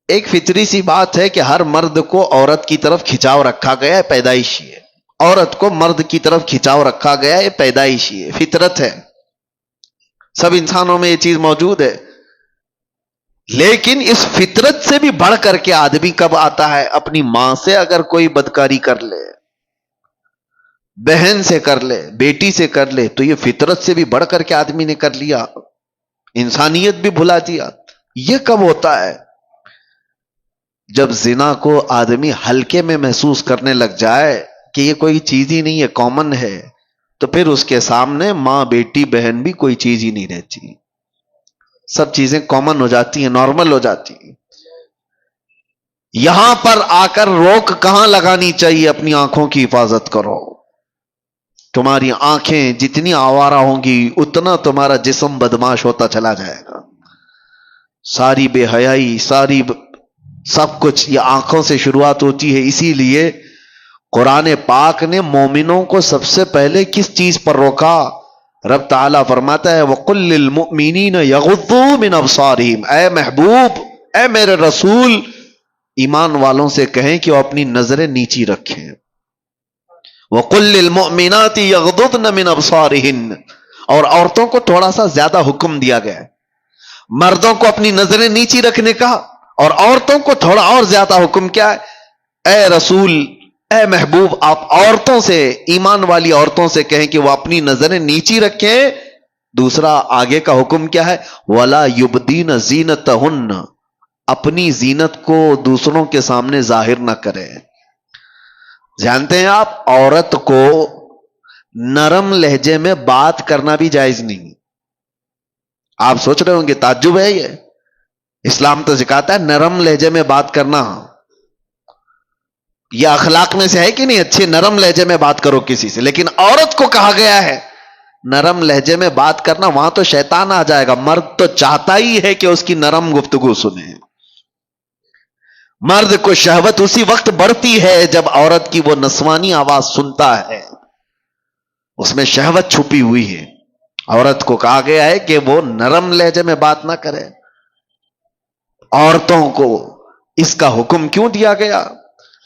ایک فطری سی بات ہے کہ ہر مرد کو عورت کی طرف کھچاؤ رکھا گیا ہے، پیدائشی ہے. عورت کو مرد کی طرف کھچاؤ رکھا گیا ہے، پیدائشی ہے، فطرت ہے. سب انسانوں میں یہ چیز موجود ہے. لیکن اس فطرت سے بھی بڑھ کر کے آدمی کب آتا ہے؟ اپنی ماں سے اگر کوئی بدکاری کر لے، بہن سے کر لے، بیٹی سے کر لے، تو یہ فطرت سے بھی بڑھ کر کے آدمی نے کر لیا، انسانیت بھی بھلا دیا. یہ کب ہوتا ہے؟ جب زنا کو آدمی ہلکے میں محسوس کرنے لگ جائے کہ یہ کوئی چیز ہی نہیں ہے، کامن ہے، تو پھر اس کے سامنے ماں، بیٹی، بہن بھی کوئی چیز ہی نہیں رہتی. سب چیزیں کامن ہو جاتی ہیں، نارمل ہو جاتی ہیں. یہاں پر آ کر روک کہاں لگانی چاہیے؟ اپنی آنکھوں کی حفاظت کرو. تمہاری آنکھیں جتنی آوارہ ہوں گی اتنا تمہارا جسم بدماش ہوتا چلا جائے گا. ساری بے حیائی، سب کچھ یہ آنکھوں سے شروعات ہوتی ہے. اسی لیے قرآن پاک نے مومنوں کو سب سے پہلے کس چیز پر روکا؟ رب تعالیٰ فرماتا ہے وَقُلْ لِلْمُؤْمِنِينَ يَغُضُّوا مِنْ أَبْصَارِهِمْ. اے محبوب، اے میرے رسول، ایمان والوں سے کہیں کہ وہ اپنی نظریں نیچی رکھیں. وَقُلْ لِلْمُؤْمِنَاتِ يَغْضُضْنَ مِنْ أَبْصَارِهِنَّ. اور عورتوں کو تھوڑا سا زیادہ حکم دیا گیا ہے. مردوں کو اپنی نظریں نیچی رکھنے کا، اور عورتوں کو تھوڑا اور زیادہ حکم کیا ہے؟ اے رسول، اے محبوب، آپ عورتوں سے، ایمان والی عورتوں سے کہیں کہ وہ اپنی نظریں نیچی رکھیں. دوسرا آگے کا حکم کیا ہے؟ وَلَا يُبْدِينَ زِينَتَهُنَّ. اپنی زینت کو دوسروں کے سامنے ظاہر نہ کریں. جانتے ہیں آپ، عورت کو نرم لہجے میں بات کرنا بھی جائز نہیں. آپ سوچ رہے ہوں گے تعجب ہے یہ، اسلام تو سکھاتا ہے نرم لہجے میں بات کرنا. یہ اخلاق میں سے ہے کہ نہیں؟ اچھے نرم لہجے میں بات کرو کسی سے. لیکن عورت کو کہا گیا ہے نرم لہجے میں بات کرنا. وہاں تو شیطان آ جائے گا. مرد تو چاہتا ہی ہے کہ اس کی نرم گفتگو سنے. مرد کو شہوت اسی وقت بڑھتی ہے جب عورت کی وہ نسوانی آواز سنتا ہے. اس میں شہوت چھپی ہوئی ہے. عورت کو کہا گیا ہے کہ وہ نرم لہجے میں بات نہ کرے. عورتوں کو اس کا حکم کیوں دیا گیا؟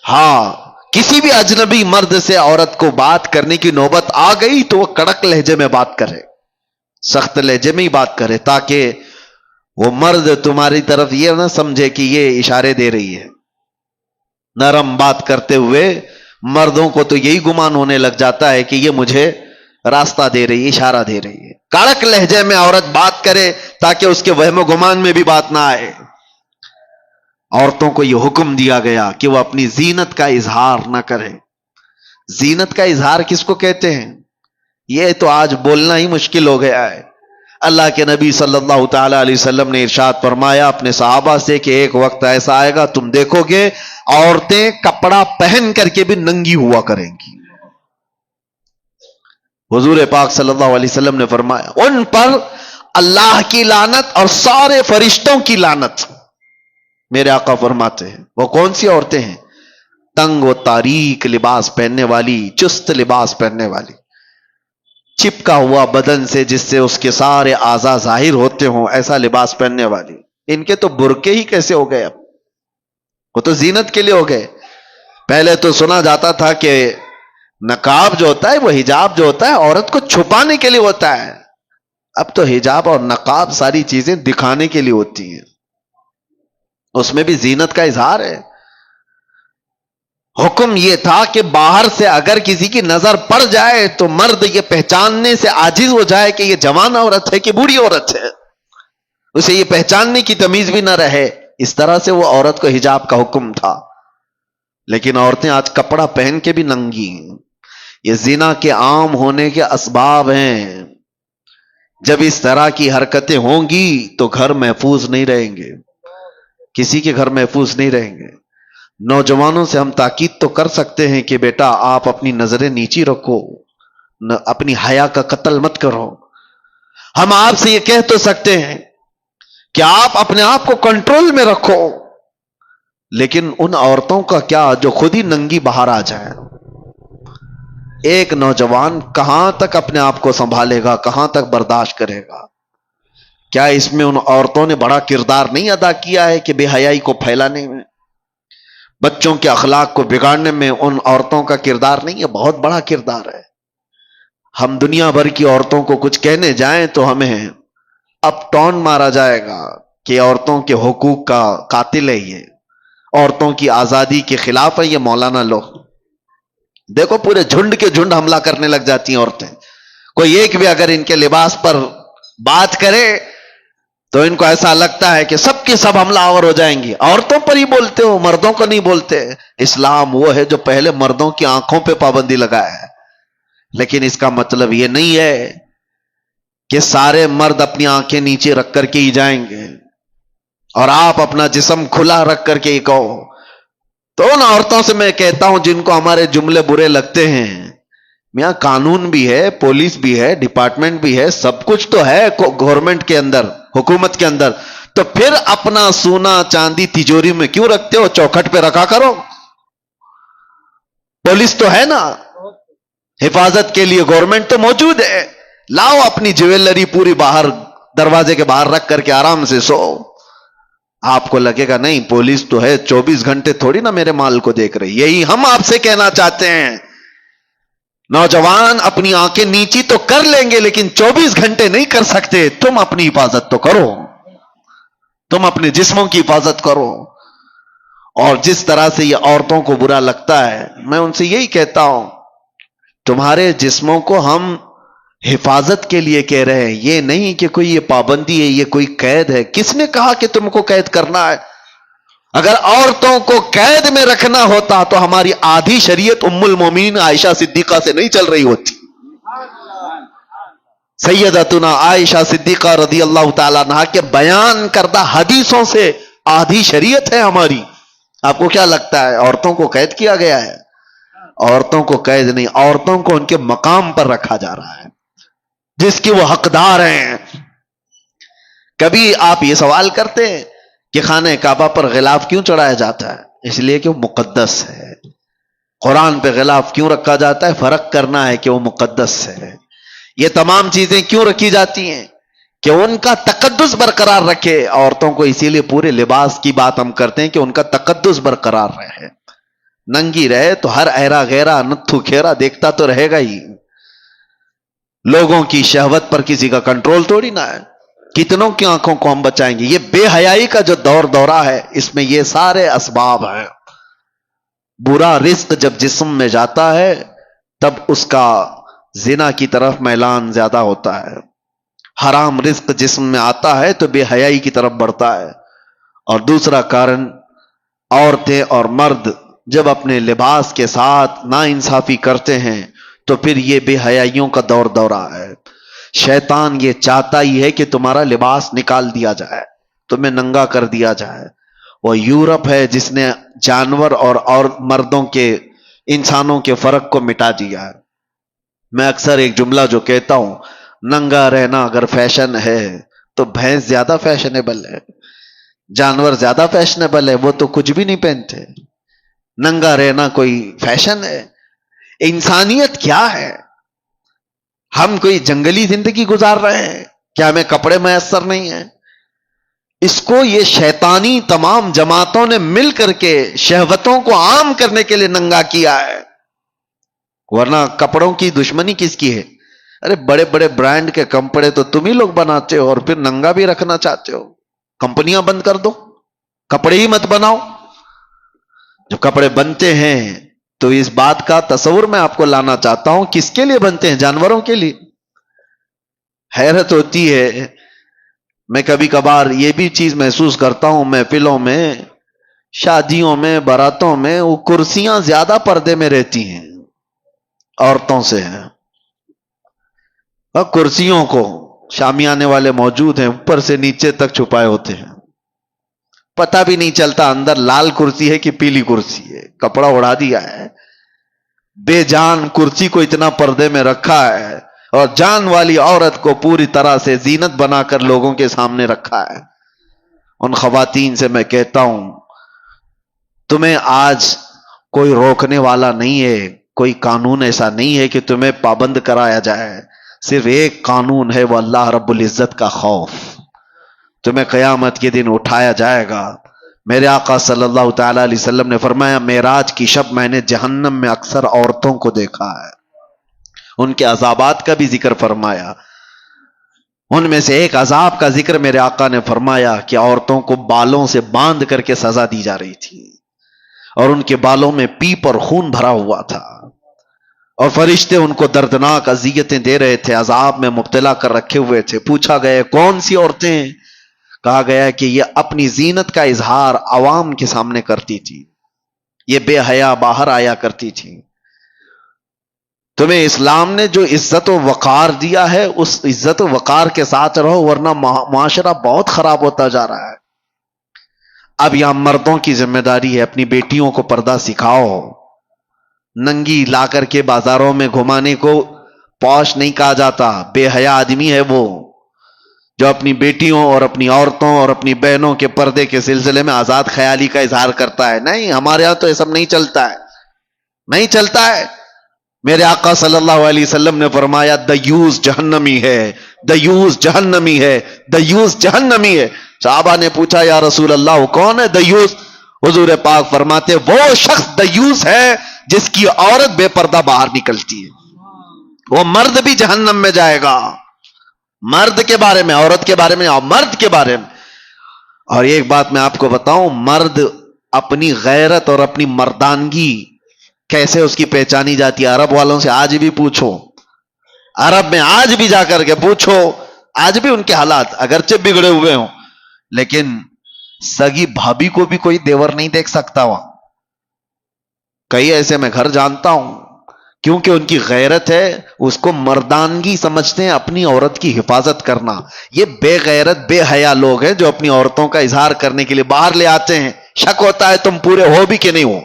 ہاں، کسی بھی اجنبی مرد سے عورت کو بات کرنے کی نوبت آ گئی تو وہ کڑک لہجے میں بات کرے، سخت لہجے میں ہی بات کرے، تاکہ وہ مرد تمہاری طرف یہ نہ سمجھے کہ یہ اشارے دے رہی ہے. نرم بات کرتے ہوئے مردوں کو تو یہی گمان ہونے لگ جاتا ہے کہ یہ مجھے راستہ دے رہی ہے، اشارہ دے رہی ہے. کڑک لہجے میں عورت بات کرے تاکہ اس کے وہم و گمان میں بھی بات نہ آئے. عورتوں کو یہ حکم دیا گیا کہ وہ اپنی زینت کا اظہار نہ کرے. زینت کا اظہار کس کو کہتے ہیں؟ یہ تو آج بولنا ہی مشکل ہو گیا ہے. اللہ کے نبی صلی اللہ تعالی علیہ وسلم نے ارشاد فرمایا اپنے صحابہ سے کہ ایک وقت ایسا آئے گا تم دیکھو گے عورتیں کپڑا پہن کر کے بھی ننگی ہوا کریں گی. حضور پاک صلی اللہ علیہ وسلم نے فرمایا ان پر اللہ کی لعنت اور سارے فرشتوں کی لعنت. میرے آقا فرماتے ہیں وہ کون سی عورتیں ہیں؟ تنگ و تاریک لباس پہننے والی، چست لباس پہننے والی، چپکا ہوا بدن سے جس سے اس کے سارے اعضاء ظاہر ہوتے ہوں ایسا لباس پہننے والی. ان کے تو برقعے ہی کیسے ہو گئے؟ اب وہ تو زینت کے لیے ہو گئے. پہلے تو سنا جاتا تھا کہ نقاب جو ہوتا ہے، وہ حجاب جو ہوتا ہے عورت کو چھپانے کے لیے ہوتا ہے. اب تو حجاب اور نقاب ساری چیزیں دکھانے کے لیے ہوتی ہیں. اس میں بھی زینت کا اظہار ہے. حکم یہ تھا کہ باہر سے اگر کسی کی نظر پڑ جائے تو مرد یہ پہچاننے سے عاجز ہو جائے کہ یہ جوان عورت ہے کہ بوڑھی عورت ہے. اسے یہ پہچاننے کی تمیز بھی نہ رہے. اس طرح سے وہ عورت کو حجاب کا حکم تھا. لیکن عورتیں آج کپڑا پہن کے بھی ننگی ہیں. یہ زنا کے عام ہونے کے اسباب ہیں. جب اس طرح کی حرکتیں ہوں گی تو گھر محفوظ نہیں رہیں گے، کسی کے گھر محفوظ نہیں رہیں گے. نوجوانوں سے ہم تاکید تو کر سکتے ہیں کہ بیٹا آپ اپنی نظریں نیچی رکھو، اپنی حیا کا قتل مت کرو. ہم آپ سے یہ کہہ تو سکتے ہیں کہ آپ اپنے آپ کو کنٹرول میں رکھو. لیکن ان عورتوں کا کیا جو خود ہی ننگی باہر آ جائے؟ ایک نوجوان کہاں تک اپنے آپ کو سنبھالے گا، کہاں تک برداشت کرے گا؟ کیا اس میں ان عورتوں نے بڑا کردار نہیں ادا کیا ہے کہ بے حیائی کو پھیلانے میں، بچوں کے اخلاق کو بگاڑنے میں ان عورتوں کا کردار نہیں ہے؟ بہت بڑا کردار ہے۔ ہم دنیا بھر کی عورتوں کو کچھ کہنے جائیں تو ہمیں اب ٹون مارا جائے گا کہ عورتوں کے حقوق کا قاتل ہے، یہ عورتوں کی آزادی کے خلاف ہے یہ مولانا لوگ۔ دیکھو پورے جھنڈ کے جھنڈ حملہ کرنے لگ جاتی ہیں عورتیں، کوئی ایک بھی اگر ان کے لباس پر بات کرے تو ان کو ایسا لگتا ہے کہ سب کے سب حملہ آور ہو جائیں گی۔ عورتوں پر ہی بولتے ہو، مردوں کو نہیں بولتے۔ اسلام وہ ہے جو پہلے مردوں کی آنکھوں پہ پابندی لگایا ہے، لیکن اس کا مطلب یہ نہیں ہے کہ سارے مرد اپنی آنکھیں نیچے رکھ کر کے ہی جائیں گے اور آپ اپنا جسم کھلا رکھ کر کے ہی کہو۔ تو ان عورتوں سے میں کہتا ہوں جن کو ہمارے جملے برے لگتے ہیں، میاں قانون بھی ہے، پولیس بھی ہے، ڈپارٹمنٹ بھی ہے، سب کچھ تو ہے گورنمنٹ کے اندر، حکومت کے اندر، تو پھر اپنا سونا چاندی تجوری میں کیوں رکھتے ہو؟ چوکھٹ پہ رکھا کرو۔ پولیس تو ہے نا، حفاظت کے لیے گورنمنٹ تو موجود ہے، لاؤ اپنی جیولری پوری باہر دروازے کے باہر رکھ کر کے آرام سے سو۔ آپ کو لگے گا نہیں پولیس تو ہے، 24 گھنٹے تھوڑی نا میرے مال کو دیکھ رہی۔ یہی ہم آپ سے کہنا چاہتے ہیں، نوجوان اپنی آنکھیں نیچی تو کر لیں گے لیکن 24 گھنٹے نہیں کر سکتے۔ تم اپنی حفاظت تو کرو، تم اپنے جسموں کی حفاظت کرو۔ اور جس طرح سے یہ عورتوں کو برا لگتا ہے، میں ان سے یہی کہتا ہوں تمہارے جسموں کو ہم حفاظت کے لیے کہہ رہے ہیں، یہ نہیں کہ کوئی یہ پابندی ہے، یہ کوئی قید ہے۔ کس نے کہا کہ تم کو قید کرنا ہے؟ اگر عورتوں کو قید میں رکھنا ہوتا تو ہماری آدھی شریعت ام المومنین عائشہ صدیقہ سے نہیں چل رہی ہوتی۔ سیدتنا عائشہ صدیقہ رضی اللہ تعالیٰ عنہا کے بیان کردہ حدیثوں سے آدھی شریعت ہے ہماری۔ آپ کو کیا لگتا ہے عورتوں کو قید کیا گیا ہے؟ عورتوں کو قید نہیں، عورتوں کو ان کے مقام پر رکھا جا رہا ہے جس کی وہ حقدار ہیں۔ کبھی آپ یہ سوال کرتے ہیں کہ خانہ کعبہ پر غلاف کیوں چڑھایا جاتا ہے؟ اس لیے کہ وہ مقدس ہے۔ قرآن پہ غلاف کیوں رکھا جاتا ہے؟ فرق کرنا ہے کہ وہ مقدس ہے۔ یہ تمام چیزیں کیوں رکھی جاتی ہیں؟ کہ ان کا تقدس برقرار رکھے عورتوں کو۔ اسی لیے پورے لباس کی بات ہم کرتے ہیں کہ ان کا تقدس برقرار رہے۔ ننگی رہے تو ہر ایرا غیرہ نتھو کھیرا دیکھتا تو رہے گا ہی۔ لوگوں کی شہوت پر کسی کا کنٹرول تھوڑی نہ ہے۔ کتنوں کی آنکھوں کو ہم بچائیں گے؟ یہ بے حیائی کا جو دور دورہ ہے اس میں یہ سارے اسباب ہیں۔ برا رزق جب جسم میں جاتا ہے تب اس کا زنا کی طرف میلان زیادہ ہوتا ہے۔ حرام رزق جسم میں آتا ہے تو بے حیائی کی طرف بڑھتا ہے۔ اور دوسرا کارن، عورتیں اور مرد جب اپنے لباس کے ساتھ ناانصافی کرتے ہیں تو پھر یہ بے حیائیوں کا دور دورہ ہے۔ شیطان یہ چاہتا ہی ہے کہ تمہارا لباس نکال دیا جائے، تمہیں ننگا کر دیا جائے۔ وہ یورپ ہے جس نے جانور اور مردوں کے، انسانوں کے فرق کو مٹا دیا ہے۔ میں اکثر ایک جملہ جو کہتا ہوں، ننگا رہنا اگر فیشن ہے تو بھینس زیادہ فیشنیبل ہے، جانور زیادہ فیشنیبل ہے، وہ تو کچھ بھی نہیں پہنتے۔ ننگا رہنا کوئی فیشن ہے؟ انسانیت کیا ہے؟ ہم کوئی جنگلی زندگی گزار رہے ہیں؟ کیا ہمیں کپڑے میسر نہیں ہیں؟ اس کو یہ شیطانی تمام جماعتوں نے مل کر کے شہوتوں کو عام کرنے کے لیے ننگا کیا ہے، ورنہ کپڑوں کی دشمنی کس کی ہے؟ ارے بڑے بڑے برانڈ کے کپڑے تو تم ہی لوگ بناتے ہو اور پھر ننگا بھی رکھنا چاہتے ہو۔ کمپنیاں بند کر دو، کپڑے ہی مت بناؤ۔ جو کپڑے بنتے ہیں تو اس بات کا تصور میں آپ کو لانا چاہتا ہوں، کس کے لیے بنتے ہیں؟ جانوروں کے لیے۔ حیرت ہوتی ہے، میں کبھی کبھار یہ بھی چیز محسوس کرتا ہوں، محفلوں میں، شادیوں میں، باراتوں میں وہ کرسیاں زیادہ پردے میں رہتی ہیں عورتوں سے ہیں۔ اور کرسیوں کو شامیانے والے موجود ہیں، اوپر سے نیچے تک چھپائے ہوتے ہیں، پتہ بھی نہیں چلتا اندر لال کرسی ہے کہ پیلی کرسی ہے، کپڑا اڑا دیا ہے۔ بے جان کرسی کو اتنا پردے میں رکھا ہے اور جان والی عورت کو پوری طرح سے زینت بنا کر لوگوں کے سامنے رکھا ہے۔ ان خواتین سے میں کہتا ہوں تمہیں آج کوئی روکنے والا نہیں ہے، کوئی قانون ایسا نہیں ہے کہ تمہیں پابند کرایا جائے۔ صرف ایک قانون ہے، وہ اللہ رب العزت کا خوف۔ تمہیں قیامت کے دن اٹھایا جائے گا. میرے آقا صلی اللہ تعالی علیہ وسلم نے فرمایا معراج کی شب میں نے جہنم میں اکثر عورتوں کو دیکھا ہے. ان کے عذابات کا بھی ذکر فرمایا. ان میں سے ایک عذاب کا ذکر میرے آقا نے فرمایا کہ عورتوں کو بالوں سے باندھ کر کے سزا دی جا رہی تھی اور ان کے بالوں میں پیپ اور خون بھرا ہوا تھا اور فرشتے ان کو دردناک اذیتیں دے رہے تھے، عذاب میں مبتلا کر رکھے ہوئے تھے. پوچھا گیا کون سی عورتیں؟ کہا گیا کہ یہ اپنی زینت کا اظہار عوام کے سامنے کرتی تھی، یہ بے حیا باہر آیا کرتی تھی. تمہیں اسلام نے جو عزت و وقار دیا ہے اس عزت و وقار کے ساتھ رہو، ورنہ معاشرہ بہت خراب ہوتا جا رہا ہے. اب یہاں مردوں کی ذمہ داری ہے، اپنی بیٹیوں کو پردہ سکھاؤ. ننگی لا کر کے بازاروں میں گھمانے کو پوش نہیں کہا جاتا. بے حیا آدمی ہے وہ جو اپنی بیٹیوں اور اپنی عورتوں اور اپنی بہنوں کے پردے کے سلسلے میں آزاد خیالی کا اظہار کرتا ہے. نہیں، ہمارے ہاں تو یہ سب نہیں چلتا ہے، نہیں چلتا ہے. میرے آقا صلی اللہ علیہ وسلم نے فرمایا دیوس جہنمی ہے، دیوس جہنمی ہے، دیوس جہنمی ہے. صحابہ نے پوچھا یا رسول اللہ وہ کون ہے دیوس؟ حضور پاک فرماتے وہ شخص دیوس ہے جس کی عورت بے پردہ باہر نکلتی ہے، وہ مرد بھی جہنم میں جائے گا. مرد کے بارے میں، عورت کے بارے میں اور مرد کے بارے میں. اور ایک بات میں آپ کو بتاؤں، مرد اپنی غیرت اور اپنی مردانگی کیسے اس کی پہچانی جاتی ہے؟ عرب والوں سے آج بھی پوچھو، عرب میں آج بھی جا کر کے پوچھو، آج بھی ان کے حالات اگرچہ بگڑے ہوئے ہوں لیکن سگی بھابھی کو بھی کوئی دیور نہیں دیکھ سکتا. وہاں کئی ایسے میں گھر جانتا ہوں، کیونکہ ان کی غیرت ہے، اس کو مردانگی سمجھتے ہیں اپنی عورت کی حفاظت کرنا. یہ بے غیرت بے حیا لوگ ہیں جو اپنی عورتوں کا اظہار کرنے کے لیے باہر لے آتے ہیں. شک ہوتا ہے تم پورے ہو بھی کہ نہیں ہو.